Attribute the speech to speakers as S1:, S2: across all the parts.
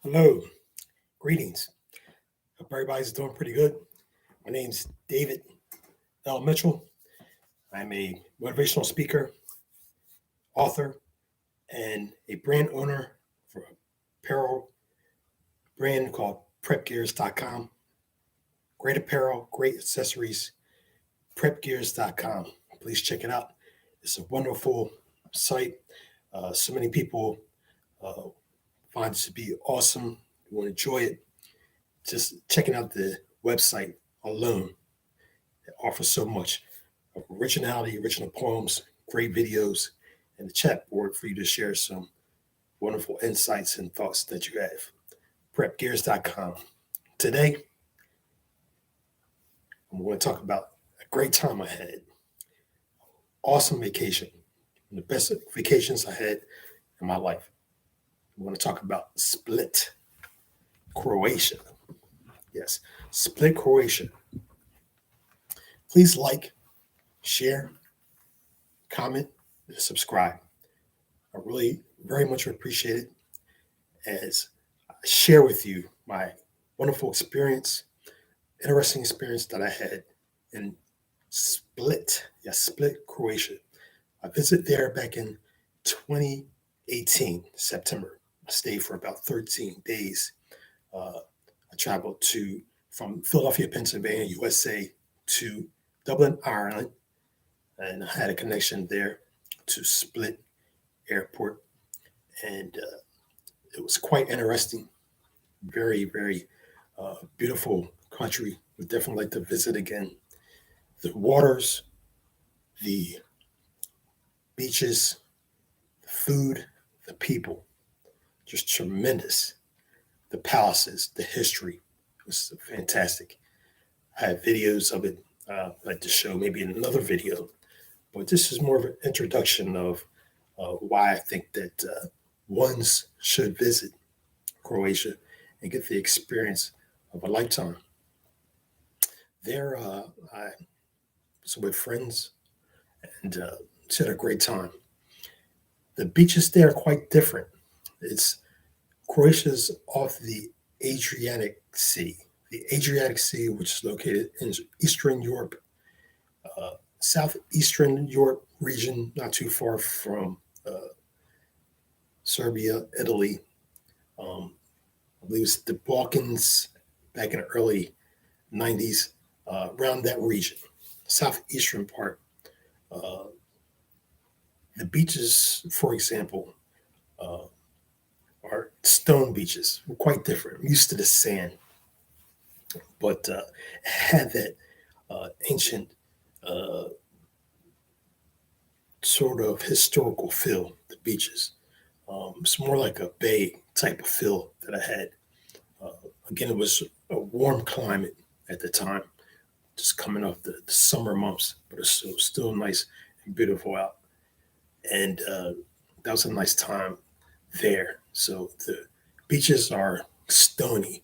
S1: Hello, greetings. Hope everybody's doing pretty good. My name's David L. Mitchell. I'm a motivational speaker, author, and a brand owner for a apparel brand called PrepGears.com. Great apparel, great accessories, PrepGears.com. Please check it out. It's a wonderful site. So many people uh, find it to be awesome. You want to enjoy it. Just checking out the website alone, it offers so much of originality, original poems, great videos, and the chat board for you to share some wonderful insights and thoughts that you have. PrepGears.com. Today, I'm going to talk about a great time I had. Awesome vacation. One of the best vacations I had in my life. I want to talk about Split, Croatia. Yes, Split, Croatia. Please like, share, comment, and subscribe. I really very much appreciate it as I share with you my wonderful experience, interesting experience that I had in Split. Yes, Split, Croatia. I visited there back in 2018, September. I stayed for about 13 days. I traveled from Philadelphia, Pennsylvania, USA, to Dublin, Ireland, and I had a connection there to Split Airport, and it was quite interesting. Very, very beautiful country. Would definitely like to visit again. The waters, the beaches, the food, the people, just tremendous. The palaces, the history was fantastic. I have videos of it. I'd like to show maybe in another video, but this is more of an introduction of why I think that ones should visit Croatia and get the experience of a lifetime. There, I was with friends and just had a great time. The beaches there are quite different. It's Croatia's off the Adriatic Sea. The Adriatic Sea, which is located in Eastern Europe, southeastern Europe region, not too far from Serbia, Italy. I believe it's the Balkans back in the early 90s, around that region, southeastern part. Uh, the beaches, for example, uh, are stone beaches. We're quite different. I'm used to the sand, but had that ancient uh, sort of historical feel, the beaches. It's more like a bay type of feel that I had. Uh, Again, it was a warm climate at the time, just coming off the summer months, but it's still nice and beautiful out. And that was a nice time there. So the beaches are stony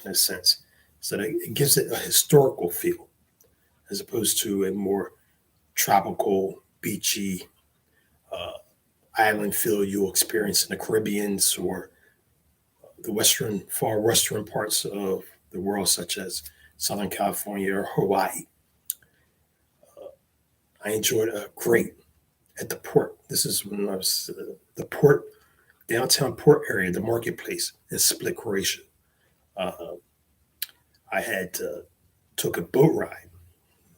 S1: in a sense. So that it gives it a historical feel as opposed to a more tropical, beachy uh, island feel you'll experience in the Caribbeans or the far western parts of the world, such as Southern California or Hawaii. I enjoyed a great at the port. This is when I was the port, downtown port area, the marketplace in Split, Croatia. Uh, I had took a boat ride,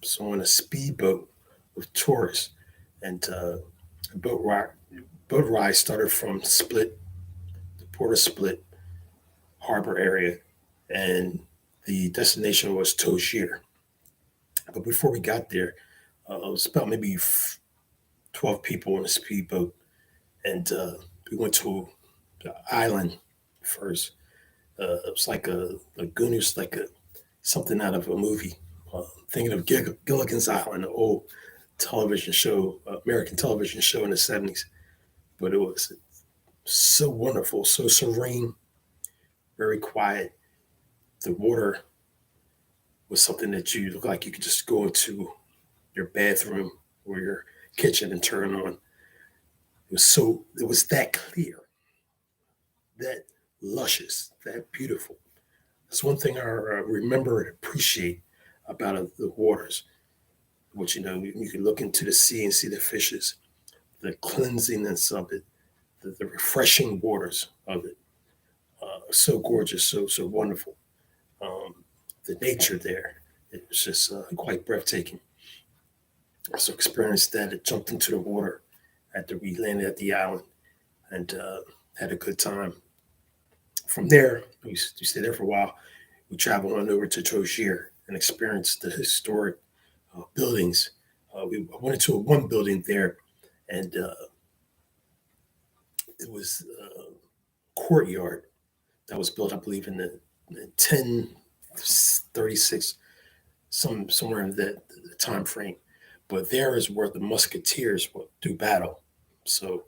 S1: so on a speedboat with tourists, and boat ride boat ride started from Split, the port of Split harbor area, and the destination was Togier. But before we got there, it was about maybe 12 people in a speedboat, and we went to the island first. It was like a lagoon. It was like something out of a movie. Thinking of Gilligan's Island, an old television show, American television show in the 70s. But it was so wonderful, so serene, very quiet. The water was something that you look like you could just go into your bathroom or your kitchen and turn on. It was that clear that luscious, that beautiful. That's one thing I remember and appreciate about the waters, which, you can look into the sea and see the fishes, the cleansiness of it, the refreshing waters of it. So gorgeous, so wonderful. Um, the nature there, it was just quite breathtaking. So experienced that. It jumped into the water after we landed at the island and had a good time. From there, we stayed there for a while. We traveled on over to 𝐥𝐤𝐬 and experienced the historic buildings. We went into one building there, and it was a courtyard that was built, I believe, in the 1036, somewhere in that time frame. But there is where the musketeers would do battle. So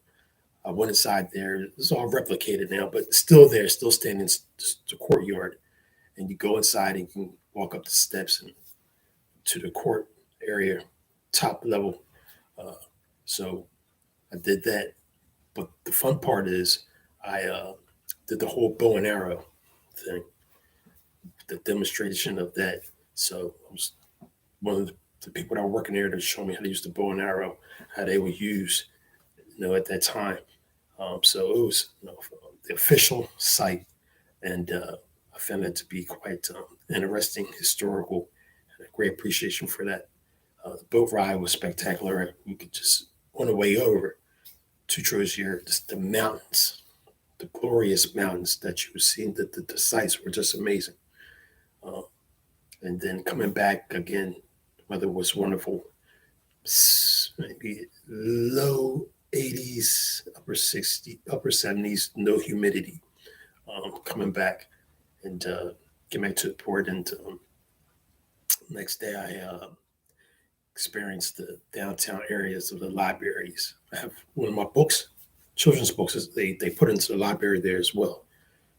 S1: I went inside there. It's all replicated now, but still there, still standing in the courtyard. And you go inside and you can walk up the steps and to the court area, top level. Uh, so I did that. But the fun part is I did the whole bow and arrow thing, the demonstration of that. So I was one of the people that were working there to show me how to use the bow and arrow, how they would use, at that time. So it was, the official site, and I found that to be quite interesting, historical, and a great appreciation for that. The boat ride was spectacular. We could just on the way over to 𝐥𝐤𝐬, just the mountains, the glorious mountains that you were seeing. The sights were just amazing. Uh, and then coming back again, weather was wonderful. Maybe low 80s, upper 60, upper 70s, no humidity. Coming back and get back to the port, and next day I experienced the downtown areas of the libraries. I have one of my books, children's books, they put into the library there as well.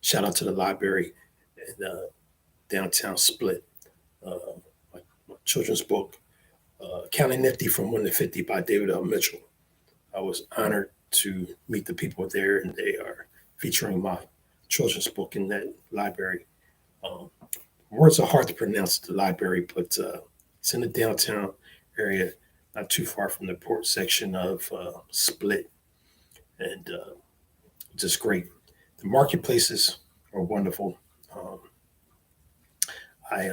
S1: Shout out to the library in downtown Split. My children's book, Counting Nifty from 1 to 50 by David L. Mitchell. I was honored to meet the people there, and they are featuring my children's book in that library. Um, Words are hard to pronounce at the library, but it's in the downtown area, not too far from the port section of Split, and just great. The marketplaces are wonderful. Um, I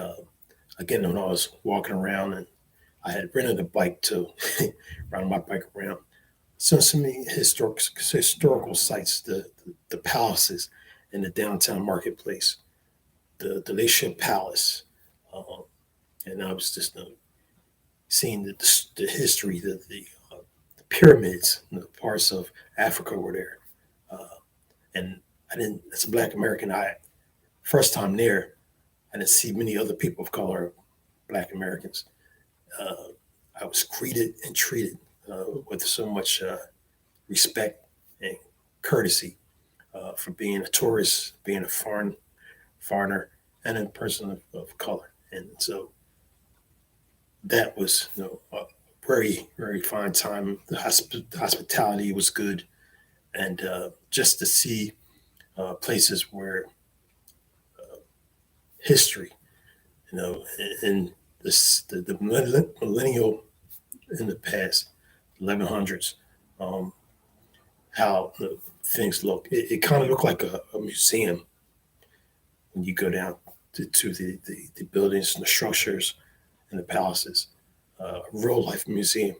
S1: Again, when I was walking around, and I had rented a bike to ride my bike around. So many historical sites, the palaces in the downtown marketplace, the Layship Palace, um, and I was just seeing the history, the pyramids, parts of Africa were there, uh, and I didn't. As a Black American, first time there, I didn't see many other people of color, Black Americans. Uh, I was greeted and treated with so much respect and courtesy for being a tourist, being a foreigner, and a person of color. And so that was, a very, very fine time. The hospitality was good. And just to see places where history, in the millennial in the past, 1100s, um, how the things look. It kind of looked like a museum when you go down to the buildings and the structures and the palaces, real life museum.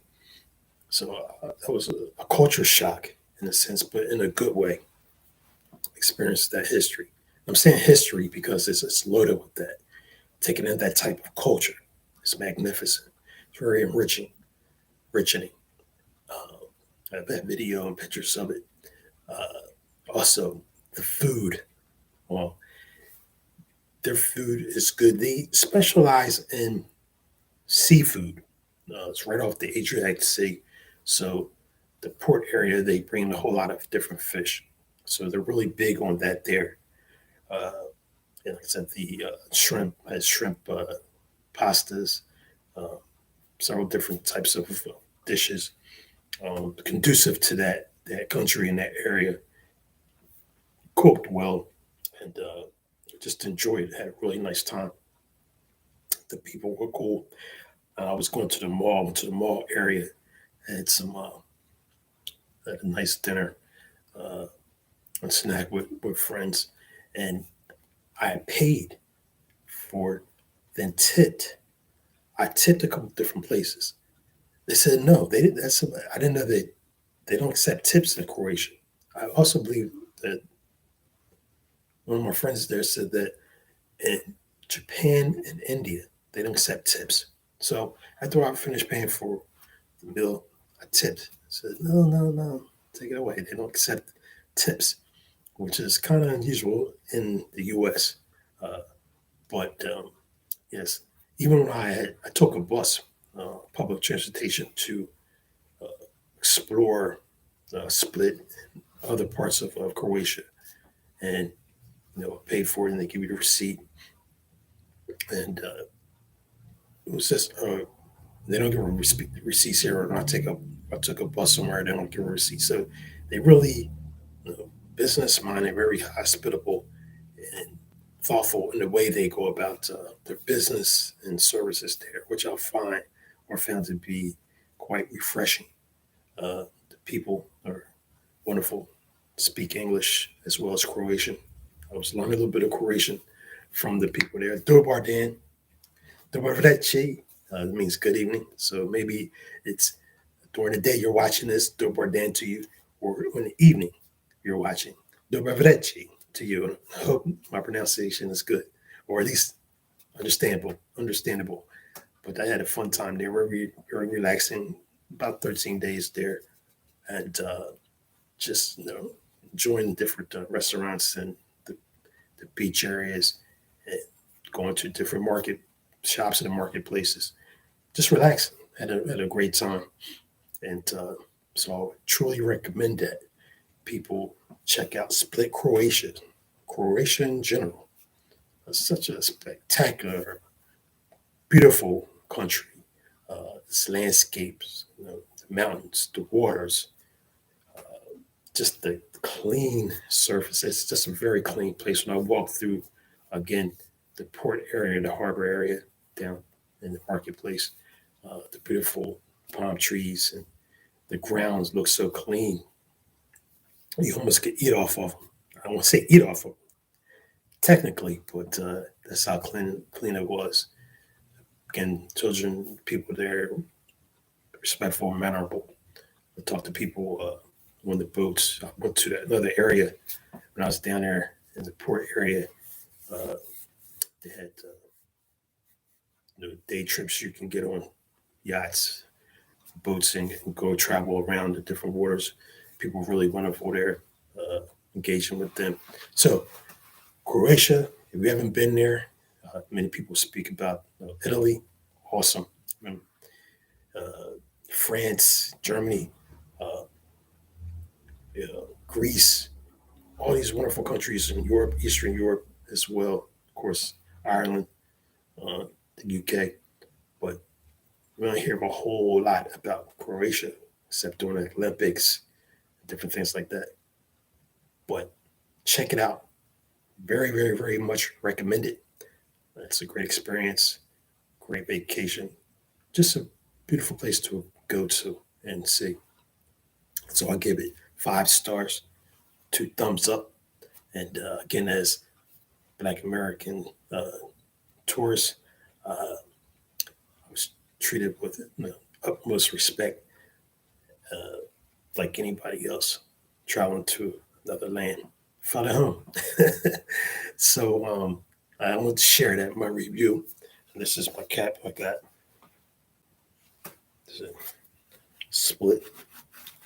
S1: So that was a culture shock in a sense, but in a good way. Experienced that history. I'm saying history because it's loaded with that. Taking in that type of culture, it's magnificent. It's very enriching. Uh, I have that video and pictures of it. Uh, Also, the food. Well, their food is good. They specialize in seafood. It's right off the Adriatic Sea. So the port area, they bring a whole lot of different fish. So they're really big on that there. Uh, and like I said, the shrimp has shrimp pastas, uh, several different types of dishes conducive to that country and that area, cooked well. and just enjoyed it. Had a really nice time. The people were cool. I was going to the mall, went to the mall area, had had a nice dinner, uh, a snack with friends, and I had paid for it, then tipped. I tipped a couple different places. They said no, they didn't. I didn't know that they don't accept tips in Croatia. I also believe that one of my friends there said that in Japan and India they don't accept tips. So after I finished paying for the meal, I tipped. I said no, no, no, take it away. They don't accept tips, which is kind of unusual in the U.S. Uh, but yes, even when I took a bus, public transportation to uh, explore Split, other parts of Croatia, and paid for it, and they give you the receipt, and it was just they don't give a receipts here, or I took a bus somewhere, they don't give a receipt, so they really business minded, very hospitable, and thoughtful in the way they go about their business and services there, which I found to be quite refreshing. The people are wonderful, speak English as well as Croatian. I was learning a little bit of Croatian from the people there. Dobar dan, dobar večer, means good evening. So maybe it's during the day you're watching this, dobar dan to you, or in the evening you're watching dobar večer to you. I hope my pronunciation is good, or at least understandable. But I had a fun time there, very relaxing. About 13 days there, and just enjoying different restaurants and the beach areas, and going to different market shops and marketplaces. Just relaxing. Had a great time, and so I truly recommend that people check out Split, Croatia. Croatia in general is such a spectacular, beautiful country. Its landscapes, the mountains, the waters, just the clean surface. It's just a very clean place. When I walk through, again, the port area, the harbor area, down in the marketplace, the beautiful palm trees, and the grounds look so clean. You almost could eat off of them. I don't want to say eat off of them technically, but that's how clean it was. Again, children, people there, respectful, mannerable. I talked to people on the boats. I went to another area when I was down there in the port area. Uh, they had day trips you can get on yachts, boats, and go travel around the different waters. People really wonderful there, engaging with them. So Croatia, if you haven't been there, many people speak about Italy, awesome. Um, Uh, France, Germany, uh, Greece, all these wonderful countries in Europe, Eastern Europe as well. Of course, Ireland, uh, the UK. But we don't hear a whole lot about Croatia, except during the Olympics, different things like that. But check it out. Very, very, very much recommended. It's a great experience, great vacation, just a beautiful place to go to and see. So I give it 5 stars, 2 thumbs up. And again, as Black American tourist, I was treated with utmost respect, uh, like anybody else traveling to another land. Felt at home. So I want to share that in my review. And this is my cap I got. This is Split,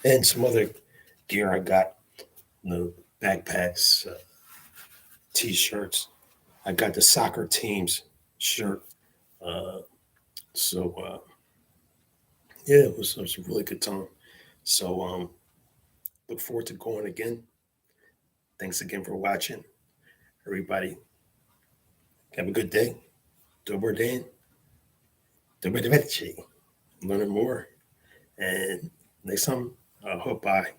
S1: and some other gear I got. Backpacks, t-shirts. I got the soccer team's shirt. Uh, so yeah, it was a really good time. So look forward to going again. Thanks again for watching, everybody. Have a good day. Dobar dan, dobar večer. Learning more, and next time I hope I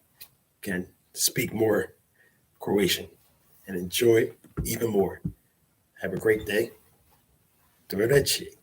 S1: can speak more Croatian. and enjoy even more. Have a great day. Arrivederci.